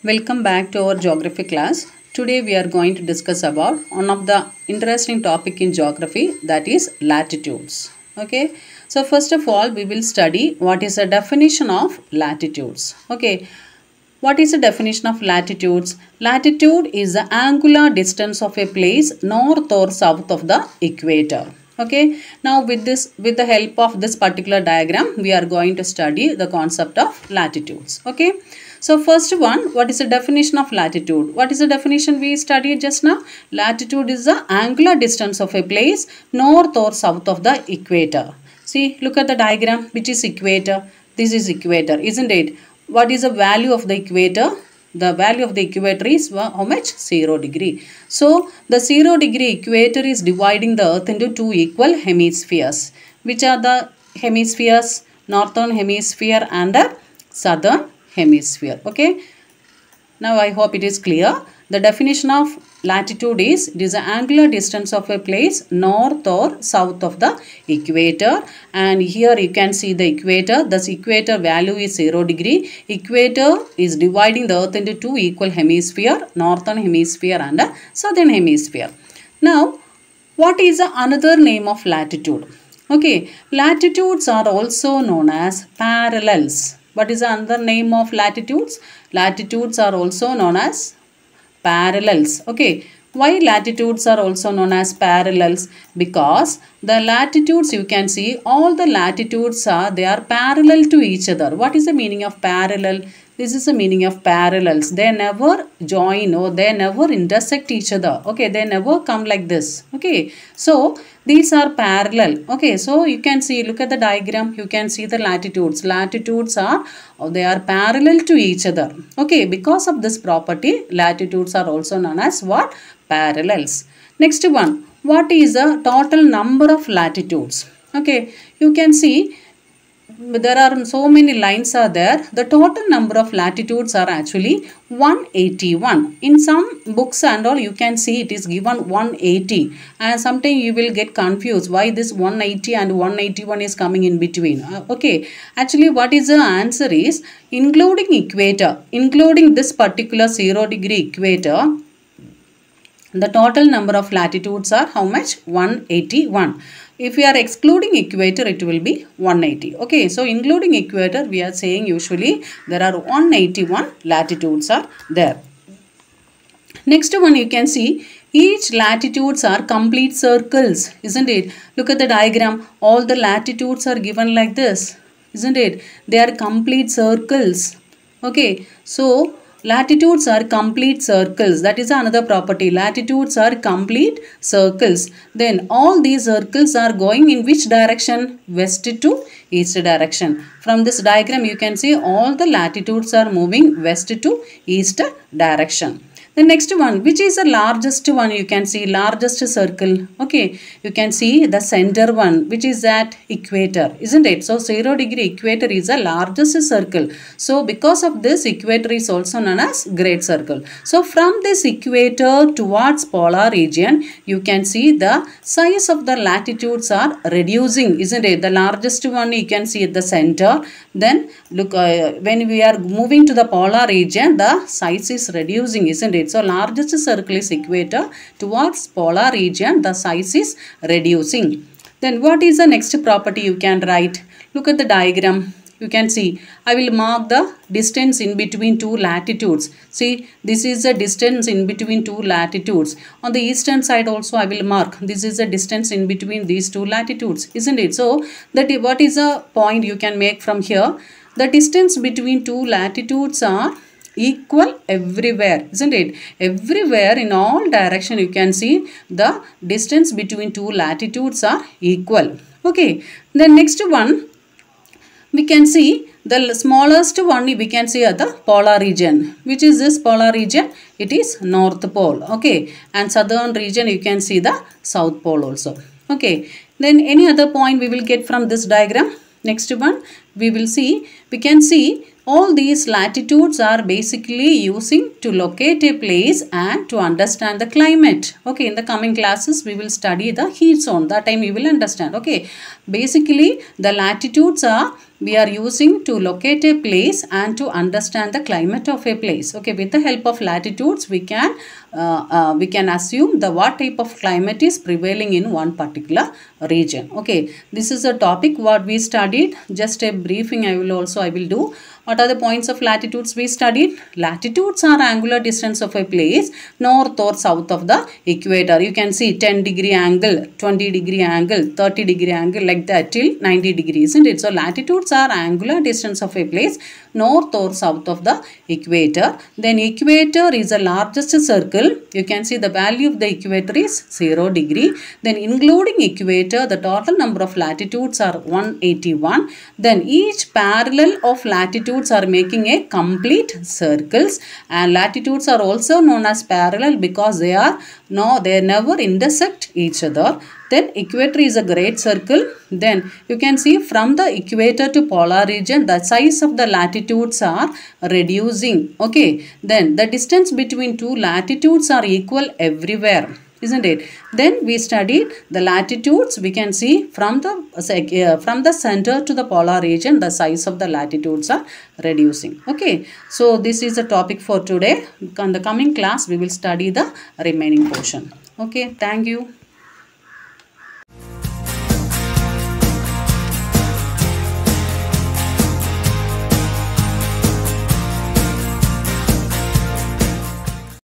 Welcome back to our geography class. Today we are going to discuss about one of the interesting topic in geography, that is latitudes. Okay. So first of all we will study what is the definition of latitudes. Okay. What is the definition of latitudes? Latitude is the angular distance of a place north or south of the equator. Okay. Now with the help of this particular diagram we are going to study the concept of latitudes. Okay. So first one, what is the definition of latitude? What is the definition we studied just now? Latitude is the angular distance of a place north or south of the equator. See, look at the diagram, which is equator. This is equator, isn't it? What is the value of the equator? The value of the equator is how much? 0 degree. So the 0 degree equator is dividing the earth into two equal hemispheres. Which are the hemispheres? Northern hemisphere and the southern hemisphere. Okay. Now I hope it is clear. The definition of latitude is it is the angular distance of a place north or south of the equator, and here you can see the equator. Thus equator value is 0 degree. Equator is dividing the earth into two equal hemisphere, northern hemisphere and the southern hemisphere. Now what is another name of latitude? Okay, latitudes are also known as parallels. What is another name of latitudes? Latitudes are also known as parallels. Okay. Why latitudes are also known as parallels? Because the latitudes, you can see all the latitudes they are parallel to each other. What is the meaning of parallel? This is the meaning of parallels. They never join or they never intersect each other. Okay, they never come like this. Okay, so these are parallel. Okay, so you can see, look at the diagram. You can see the latitudes. Latitudes are, they are parallel to each other. Okay, because of this property, latitudes are also known as what? Parallels. Next one, what is the total number of latitudes? Okay, you can see there are so many lines are there. The total number of latitudes are actually 181. In some books and all you can see it is given 180, and sometimes you will get confused why this 180 and 181 is coming in between. Okay, actually what is the answer is including equator, including this particular 0 degree equator, the total number of latitudes are how much? 181. If we are excluding equator, it will be 180. Okay, so including equator, we are saying usually there are 181 latitudes are there. Next one, you can see each latitudes are complete circles, isn't it? Look at the diagram. All the latitudes are given like this, isn't it? They are complete circles. Okay, so latitudes are complete circles. That is another property. Latitudes are complete circles. Then all these circles are going in which direction? West to east direction. From this diagram you can see all the latitudes are moving west to east direction. The next one, which is the largest one? You can see largest circle. Okay, you can see the center one, which is at equator, isn't it? So 0 degree equator is the largest circle. So because of this, equator is also known as great circle. So from this equator towards polar region, you can see the size of the latitudes are reducing, isn't it? The largest one you can see at the center. Then look, when we are moving to the polar region, the size is reducing, isn't it? So largest circle is equator. Towards polar region, the size is reducing. Then what is the next property you can write? Look at the diagram. You can see, I will mark the distance in between two latitudes. See, this is the distance in between two latitudes. On the eastern side also I will mark. This is the distance in between these two latitudes, isn't it? So, that what is the point you can make from here? The distance between two latitudes are equal everywhere, isn't it? Everywhere in all direction you can see the distance between two latitudes are equal. Okay, the next one we can see the smallest one we can see at the polar region. Which is this polar region? It is North Pole. Okay, and southern region you can see the South Pole also. Okay, then any other point we will get from this diagram? Next one we will see, we can see All these latitudes are basically using to locate a place and to understand the climate. Okay, in the coming classes we will study the heat zone. That time you will understand. Okay, basically the latitudes are we are using to locate a place and to understand the climate of a place. Okay, with the help of latitudes we can assume the what type of climate is prevailing in one particular region. Okay, this is a topic what we studied. Just a briefing I will do. What are the points of latitudes we studied? Latitudes are angular distance of a place north or south of the equator. You can see 10-degree angle, 20-degree angle, 30-degree angle, like that till 90 degrees, isn't it? So latitudes are angular distance of a place north or south of the equator. Then equator is the largest circle. You can see the value of the equator is 0 degree. Then including equator, the total number of latitudes are 181. Then each parallel of latitudes are making a complete circles, and latitudes are also known as parallel because they never intersect each other. Then equator is a great circle. Then you can see from the equator to polar region the size of the latitudes are reducing. Okay, then the distance between two latitudes are equal everywhere, isn't it? Then we studied the latitudes. We can see from the center to the polar region the size of the latitudes are reducing. Okay, so this is the topic for today. In the coming class we will study the remaining portion. Okay, thank you.